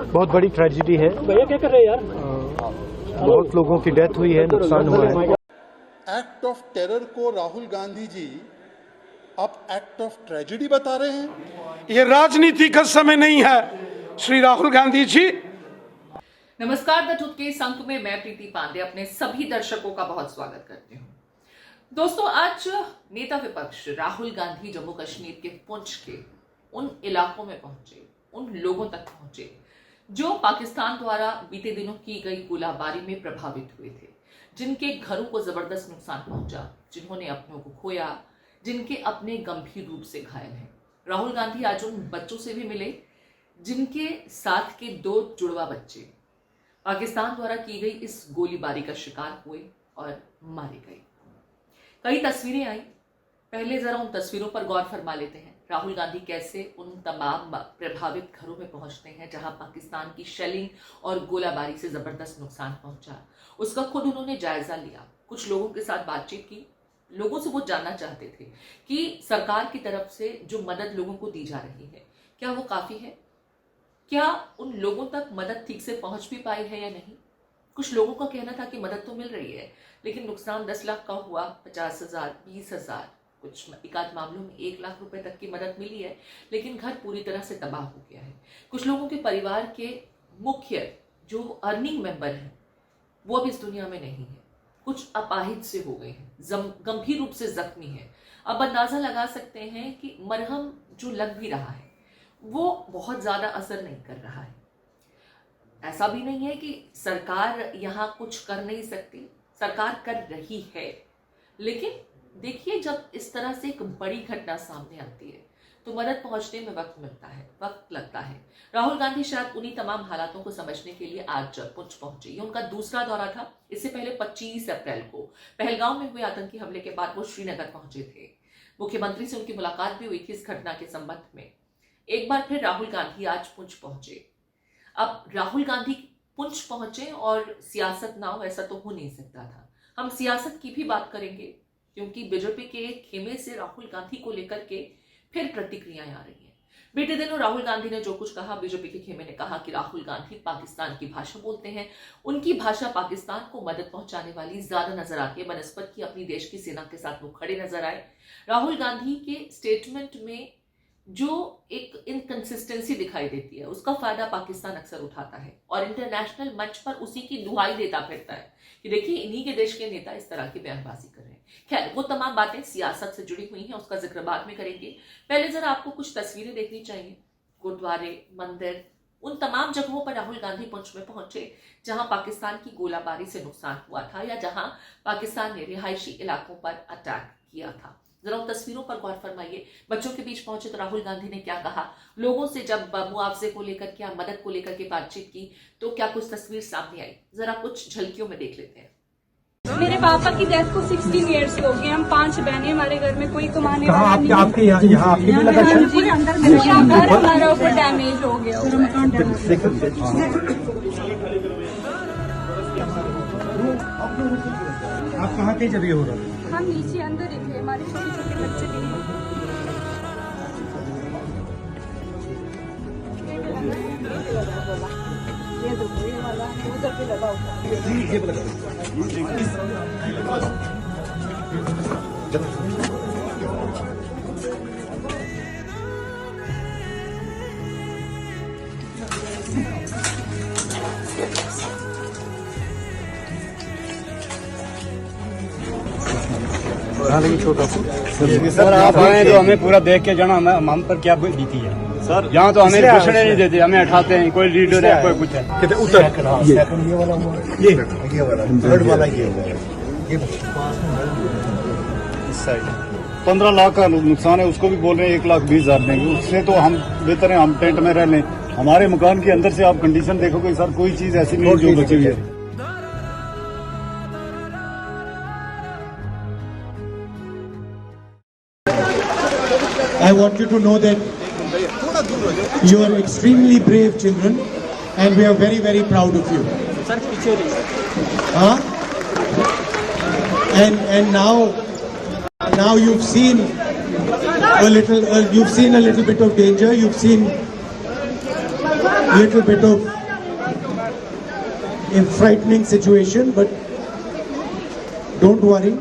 बहुत बड़ी ट्रेजेडी है। भैया क्या कर रहे हैं यार? बहुत लोगों की डेथ हुई है, नुकसान हुआ है। एक्ट ऑफ टेरर को राहुल गांधी जी अब एक्ट ऑफ ट्रेजेडी बता रहे हैं। ये राजनीति का समय नहीं है श्री राहुल गांधी जी। नमस्कार, द ट्रुथ के इस अंक में मैं प्रीति पांडे अपने सभी दर्शकों का बहुत स्वागत करती हूँ। दोस्तों, आज नेता विपक्ष राहुल गांधी जम्मू कश्मीर के पुंछ के उन इलाकों में पहुंचे, उन लोगों तक पहुंचे जो पाकिस्तान द्वारा बीते दिनों की गई गोलाबारी में प्रभावित हुए थे, जिनके घरों को जबरदस्त नुकसान पहुंचा, जिन्होंने अपनों को खोया, जिनके अपने गंभीर रूप से घायल हैं। राहुल गांधी आज उन बच्चों से भी मिले जिनके साथ के 2 जुड़वा बच्चे पाकिस्तान द्वारा की गई इस गोलीबारी का शिकार हुए और मारे गए। कई तस्वीरें आई, पहले जरा उन तस्वीरों पर गौर फरमा लेते हैं। राहुल गांधी कैसे उन तमाम प्रभावित घरों में पहुंचते हैं जहां पाकिस्तान की शेलिंग और गोलाबारी से जबरदस्त नुकसान पहुंचा। उसका खुद उन्होंने जायजा लिया, कुछ लोगों के साथ बातचीत की। लोगों से वो जानना चाहते थे कि सरकार की तरफ से जो मदद लोगों को दी जा रही है, क्या वो काफी है? क्या उन लोगों तक मदद ठीक से पहुंच भी पाई है या नहीं? कुछ लोगों का कहना था कि मदद तो मिल रही है, लेकिन नुकसान 10 लाख का हुआ, 50,000, 20,000, कुछ एकाध मामलों में 1 लाख रुपए तक की मदद मिली है, लेकिन घर पूरी तरह से तबाह हो गया है। कुछ लोगों के परिवार के मुख्य जो अर्निंग मेंबर हैं वो अब इस दुनिया में नहीं है, कुछ अपाहिज से हो गए हैं, गंभीर रूप से जख्मी है। अब अंदाजा लगा सकते हैं कि मरहम जो लग भी रहा है वो बहुत ज्यादा असर नहीं कर रहा है। ऐसा भी नहीं है कि सरकार यहाँ कुछ कर नहीं सकती, सरकार कर रही है, लेकिन देखिए जब इस तरह से एक बड़ी घटना सामने आती है तो मदद पहुंचने में वक्त मिलता है, वक्त लगता है। राहुल गांधी शायद उन्हीं तमाम हालातों को समझने के लिए आज पुंछ पहुंचे। ये उनका दूसरा दौरा था। इससे पहले 25 अप्रैल को पहलगांव में हुए आतंकी हमले के बाद वो श्रीनगर पहुंचे थे। मुख्यमंत्री से उनकी मुलाकात भी हुई थी इस घटना के संबंध में। एक बार फिर राहुल गांधी आज पुंछ पहुंचे। अब राहुल गांधी पुंछ पहुंचे और सियासत ना हो, ऐसा तो हो नहीं सकता था। हम सियासत की भी बात करेंगे क्योंकि बीजेपी के खेमे से राहुल गांधी को लेकर के फिर प्रतिक्रियाएं आ रही हैं। बीते दिनों राहुल गांधी ने जो कुछ कहा, बीजेपी के खेमे ने कहा कि राहुल गांधी पाकिस्तान की भाषा बोलते हैं, उनकी भाषा पाकिस्तान को मदद पहुंचाने वाली ज्यादा नजर आती है बनस्पत की अपनी देश की सेना के साथ वो खड़े नजर आए। राहुल गांधी के स्टेटमेंट में जो एक इनकंसिस्टेंसी दिखाई देती है उसका फायदा पाकिस्तान अक्सर उठाता है और इंटरनेशनल मंच पर उसी की दुहाई देता फिरता है कि देखिए इन्हीं के देश के नेता इस तरह की बयानबाजी कर रहे हैं। खैर, वो तमाम बातें सियासत से जुड़ी हुई हैं, उसका जिक्र बाद में करेंगे। पहले जरा आपको कुछ तस्वीरें देखनी चाहिए। गुरुद्वारे, मंदिर, उन तमाम जगहों पर राहुल गांधी पुंछ में पहुंचे जहां पाकिस्तान की गोलाबारी से नुकसान हुआ था या जहां पाकिस्तान ने रिहायशी इलाकों पर अटैक किया था। जरा उन तस्वीरों पर गौर फरमाइए। बच्चों के बीच पहुंचे तो राहुल गांधी ने क्या कहा, लोगों से जब मुआवजे को लेकर क्या मदद को लेकर के बातचीत की तो क्या कुछ तस्वीर सामने आई, जरा कुछ झलकियों में देख लेते हैं। मेरे पापा की डेथ को 16 इयर्स हो गए। हम 5 बहनें, हमारे घर में कोई कमाने वाला नहीं। आपके यहाँ आपके भी लगा घर हमारा ऊपर डैमेज हो गया। आप कहाँ के जरिए हो रहा है? हम नीचे अंदर ही थे, हमारे छोटे छोटे बच्चे भी हैं। छोटा सर, आप आए तो हमें पूरा देख के जाना हम पर क्या बीती है सर। यहाँ तो हमें घुसने नहीं देते, हमें उठाते हैं, कोई लीडर है कोई कुछ है। इस साइड 15 लाख का नुकसान है, उसको भी बोल रहे हैं 1,20,000 देंगे। उससे तो हम बेहतर है हम टेंट में रह लें। हमारे मकान के अंदर से आप कंडीशन देखोगे सर, कोई चीज ऐसी नहीं जो बची हुई है। I want you to know that you are extremely brave children and we are very, very proud of you. And now you've seen a little bit of danger. You've seen little bit of a frightening situation, but don't worry,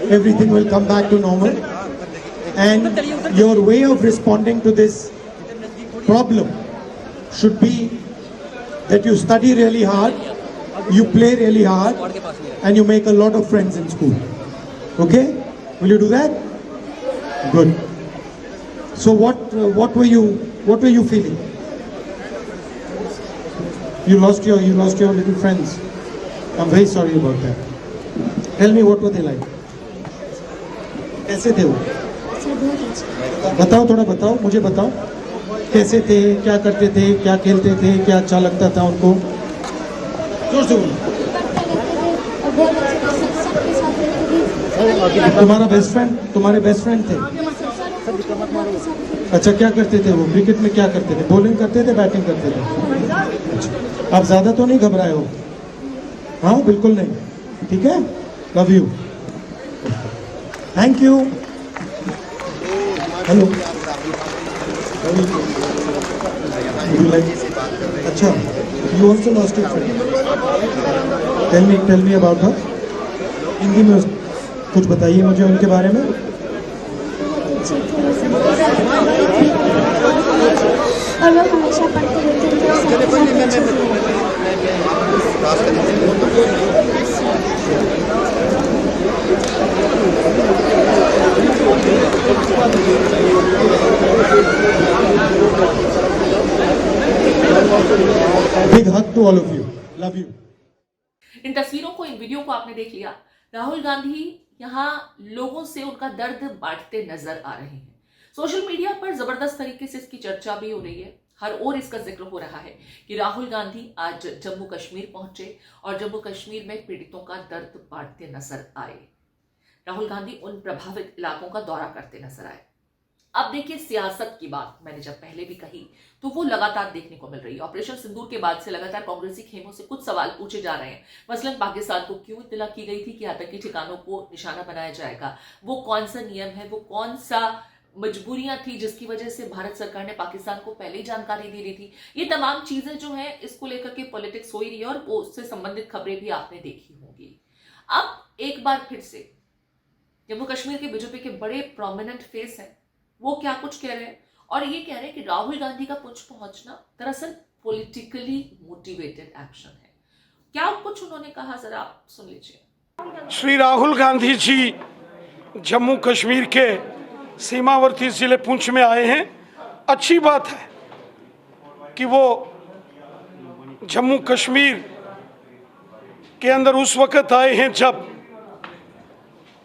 everything will come back to normal. And your way of responding to this problem should be that you study really hard, you play really hard, and you make a lot of friends in school. Okay? Will you do that? Good. So what were you feeling? You lost your little friends. I'm very sorry about that. Tell me, what were they like? कैसे थे वो? बताओ, थोड़ा बताओ, मुझे बताओ, कैसे थे, क्या करते थे, क्या खेलते थे, क्या अच्छा लगता था उनको? जोर से बोलो। तुम्हारे बेस्ट फ्रेंड थे? अच्छा, क्या करते थे वो? क्रिकेट में क्या करते थे? बॉलिंग करते थे, बैटिंग करते थे? अच्छा, आप ज्यादा तो नहीं घबराए हो? हाँ, बिल्कुल नहीं। ठीक है, love you, thank you. Hello, अच्छा, you also lost your friend? Tell me about her. Hindi में कुछ बताइए मुझे उनके बारे में। और लोग हमेशा पढ़ते रहते थे। Big hug to all of you. Love you. इन तस्वीरों को, इन वीडियो को आपने देख लिया। राहुल गांधी यहाँ लोगों से उनका दर्द बांटते नजर आ रहे हैं। सोशल मीडिया पर जबरदस्त तरीके से इसकी चर्चा भी हो रही है। हर ओर इसका जिक्र हो रहा है कि राहुल गांधी आज जम्मू कश्मीर पहुंचे और जम्मू कश्मीर में पीड़ितों का दर्द बांटते नजर आए। राहुल गांधी उन प्रभावित इलाकों का दौरा करते नजर आए। अब देखिए, सियासत की बात मैंने जब पहले भी कही तो वो लगातार देखने को मिल रही है। ऑपरेशन सिंदूर के बाद से लगातार कांग्रेसी खेमों से कुछ सवाल पूछे जा रहे हैं। मसलन पाकिस्तान को क्यों इत्तला की गई थी कि आतंकी ठिकानों को निशाना बनाया जाएगा? वो कौन सा नियम है, वो कौन सा मजबूरियां थी जिसकी वजह से भारत सरकार ने पाकिस्तान को पहले ही जानकारी दे रही थी? ये तमाम चीजें जो हैं, इसको लेकर के पॉलिटिक्स हो ही रही है और वो उससे संबंधित खबरें भी आपने देखी होंगी। अब एक बार फिर से जम्मू कश्मीर के बीजेपी के बड़े प्रोमिनेंट फेस हैं, वो क्या कुछ कह रहे हैं और ये कह रहे हैं कि राहुल गांधी का पुंछ पहुंचना दरअसल पॉलिटिकली मोटिवेटेड एक्शन है। क्या कुछ उन्होंने कहा, जरा आप सुन लीजिए। श्री राहुल गांधी जी जम्मू कश्मीर के सीमावर्ती जिले पुंछ में आए हैं। अच्छी बात है कि वो जम्मू कश्मीर के अंदर उस वक्त आए हैं जब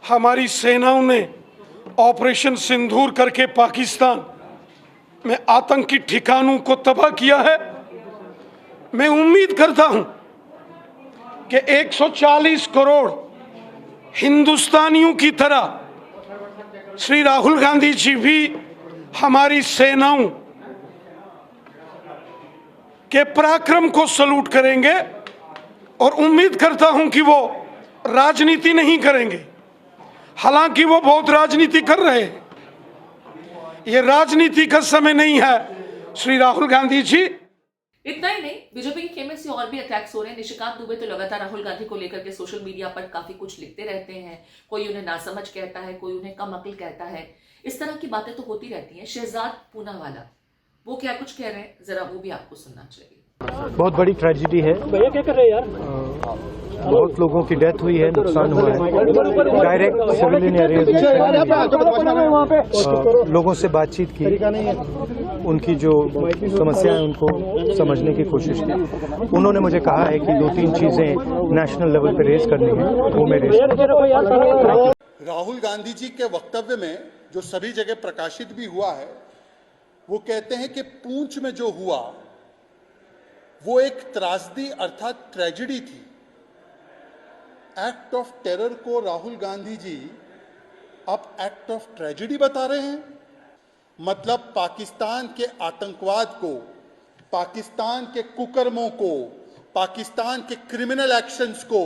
हमारी सेनाओं ने ऑपरेशन सिंदूर करके पाकिस्तान में आतंकी ठिकानों को तबाह किया है। मैं उम्मीद करता हूं कि 140 करोड़ हिंदुस्तानियों की तरह श्री राहुल गांधी जी भी हमारी सेनाओं के पराक्रम को सलूट करेंगे और उम्मीद करता हूं कि वो राजनीति नहीं करेंगे। हालांकि वो बहुत राजनीति कर रहे हैं, ये राजनीति का समय नहीं है श्री राहुल गांधी जी। इतना ही नहीं, बीजेपी के खेमे से और भी अटैक्स हो रहे हैं। निशिकांत दुबे तो लगातार राहुल गांधी को लेकर के सोशल मीडिया पर काफी कुछ लिखते रहते हैं। कोई उन्हें नासमझ कहता है, कोई उन्हें कम अक्ल कहता है। इस तरह की बातें तो होती रहती हैं। शहजाद पूनावाला वो क्या कुछ कह रहे हैं, जरा वो भी आपको सुनना चाहिए। बहुत बड़ी ट्रेजिडी है। भैया क्या कर रहे हैं यार? बहुत लोगों की डेथ हुई है, नुकसान हुआ है। डायरेक्ट सिविलियन एरिया लोगों से बातचीत की, उनकी जो समस्या है उनको समझने की कोशिश की। उन्होंने मुझे कहा है कि 2-3 चीजें नेशनल लेवल पे रेज करनी है, वो मैं रेज करूंगा। राहुल गांधी जी के वक्तव्य में जो सभी जगह प्रकाशित भी हुआ है, वो कहते हैं कि पूंछ में जो हुआ वो एक त्रासदी अर्थात ट्रेजेडी थी। एक्ट ऑफ टेरर को राहुल गांधी जी अब एक्ट ऑफ ट्रेजेडी बता रहे हैं। मतलब पाकिस्तान के आतंकवाद को, पाकिस्तान के कुकर्मों को, पाकिस्तान के क्रिमिनल एक्शंस को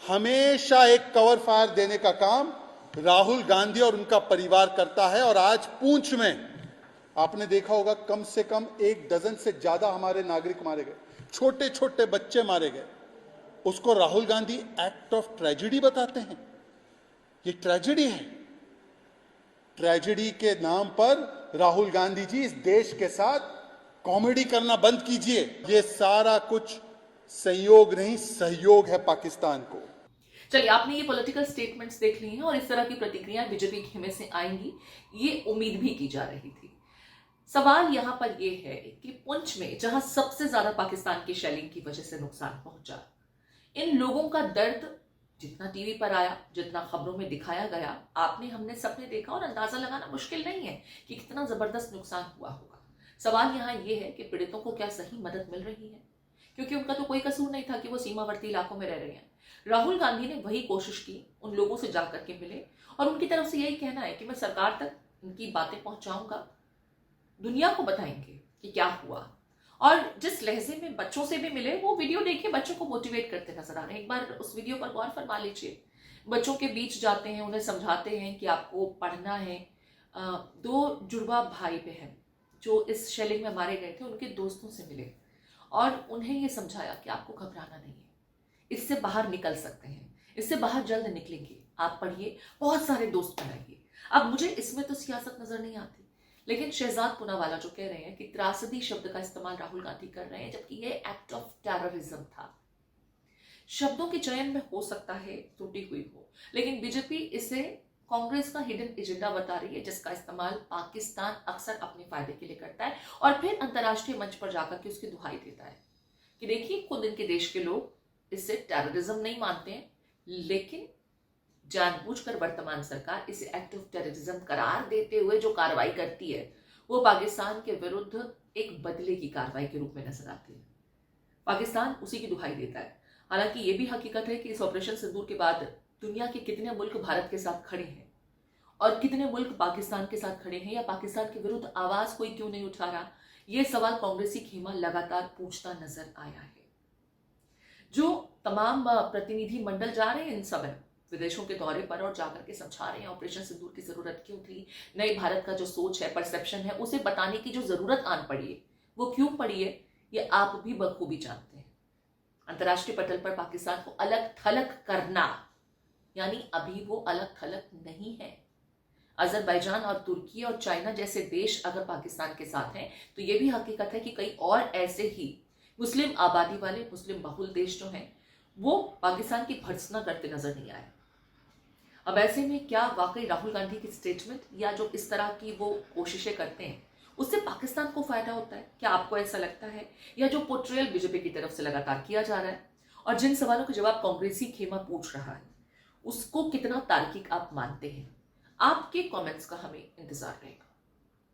हमेशा एक कवर फायर देने का काम राहुल गांधी और उनका परिवार करता है। और आज पूंछ में आपने देखा होगा कम से कम 1 डजन से ज्यादा हमारे नागरिक मारे गए, छोटे छोटे बच्चे मारे गए। उसको Rahul Gandhi act of tragedy बताते हैं। ये ट्रेजेडी है। ट्रेजेडी के नाम पर राहुल गांधी जी इस देश के साथ कॉमेडी करना बंद कीजिए। ये सारा कुछ संयोग नहीं, सहयोग है पाकिस्तान को। चलिए, आपने ये पॉलिटिकल स्टेटमेंट्स देख ली हैं और इस तरह की प्रतिक्रिया बीजेपी खेमे से आएंगी, ये उम्मीद भी की जा रही थी। सवाल यहां पर यह है कि पुंछ में जहां सबसे ज्यादा पाकिस्तान की शेलिंग की वजह से नुकसान पहुंचा, इन लोगों का दर्द जितना टीवी पर आया, जितना खबरों में दिखाया गया, आपने हमने सबने देखा और अंदाजा लगाना मुश्किल नहीं है कि कितना जबरदस्त नुकसान हुआ होगा। सवाल यहाँ यह है कि पीड़ितों को क्या सही मदद मिल रही है, क्योंकि उनका तो कोई कसूर नहीं था कि वो सीमावर्ती इलाकों में रह रहे हैं। राहुल गांधी ने वही कोशिश की, उन लोगों से जाकर के मिले और उनकी तरफ से यही कहना है कि मैं सरकार तक उनकी बातें पहुंचाऊंगा, दुनिया को बताएंगे कि क्या हुआ। और जिस लहजे में बच्चों से भी मिले, वो वीडियो देखिए, बच्चों को मोटिवेट करते नजर आ रहे हैं। एक बार उस वीडियो पर गौर फरमा लीजिए। बच्चों के बीच जाते हैं, उन्हें समझाते हैं कि आपको पढ़ना है। 2 जुड़वा भाई बहन जो इस शेलिंग में मारे गए थे, उनके दोस्तों से मिले और उन्हें ये समझाया कि आपको घबराना नहीं है, इससे बाहर निकल सकते हैं, इससे बाहर जल्द निकलेंगे, आप पढ़िए, बहुत सारे दोस्त बनाइए। अब मुझे इसमें तो सियासत नजर नहीं आती, लेकिन शहजाद पूनावाला जो कह रहे हैं कि त्रासदी शब्द का इस्तेमाल राहुल गांधी कर रहे हैं, जबकि ये एक्ट ऑफ टेररिज्म था। शब्दों के चयन में हो सकता है त्रुटि हुई हो, लेकिन बीजेपी इसे कांग्रेस का हिडन एजेंडा बता रही है, जिसका इस्तेमाल पाकिस्तान अक्सर अपने फायदे के लिए करता है और फिर अंतर्राष्ट्रीय मंच पर जाकर के उसकी दुहाई देता है कि देखिए, खुद इनके देश के लोग इससे टेररिज्म नहीं मानते हैं, लेकिन जानबूझकर वर्तमान सरकार इसे एक्ट ऑफ टेररिज्म करार देते हुए जो कार्रवाई करती है, वो पाकिस्तान के विरुद्ध एक बदले की कार्रवाई के रूप में नजर आती है। पाकिस्तान उसी की दुहाई देता है। हालांकि ये भी हकीकत है कि इस ऑपरेशन सिंदूर के बाद दुनिया के कितने मुल्क भारत के साथ खड़े हैं और कितने मुल्क पाकिस्तान के साथ खड़े हैं, या पाकिस्तान के विरुद्ध आवाज कोई क्यों नहीं उठा रहा, ये सवाल कांग्रेसी खेमा लगातार पूछता नजर आया है। जो तमाम प्रतिनिधि मंडल जा रहे हैं इन समय विदेशों के दौरे पर और जाकर के समझा रहे हैं ऑपरेशन सिंदूर की जरूरत क्यों थी, नए भारत का जो सोच है, परसेप्शन है, उसे बताने की जो जरूरत आन पड़ी है, वो क्यों पड़ी है, ये आप भी बखूबी जानते हैं। अंतर्राष्ट्रीय पटल पर पाकिस्तान को अलग थलग करना, यानी अभी वो अलग थलग नहीं है। अजरबैजान और तुर्की और चाइना जैसे देश अगर पाकिस्तान के साथ हैं, तो ये भी हकीकत है कि कई और ऐसे ही मुस्लिम आबादी वाले, मुस्लिम बहुल देश जो हैं, वो पाकिस्तान की भर्त्सना करते नजर नहीं आए। अब ऐसे में क्या वाकई राहुल गांधी की स्टेटमेंट या जो इस तरह की वो कोशिशें करते हैं, उससे पाकिस्तान को फायदा होता है? क्या आपको ऐसा लगता है? या जो पोर्ट्रेयल बीजेपी की तरफ से लगातार किया जा रहा है और जिन सवालों के जवाब कांग्रेसी खेमा पूछ रहा है, उसको कितना तार्किक आप मानते हैं? आपके कमेंट्स का हमें इंतजार रहेगा।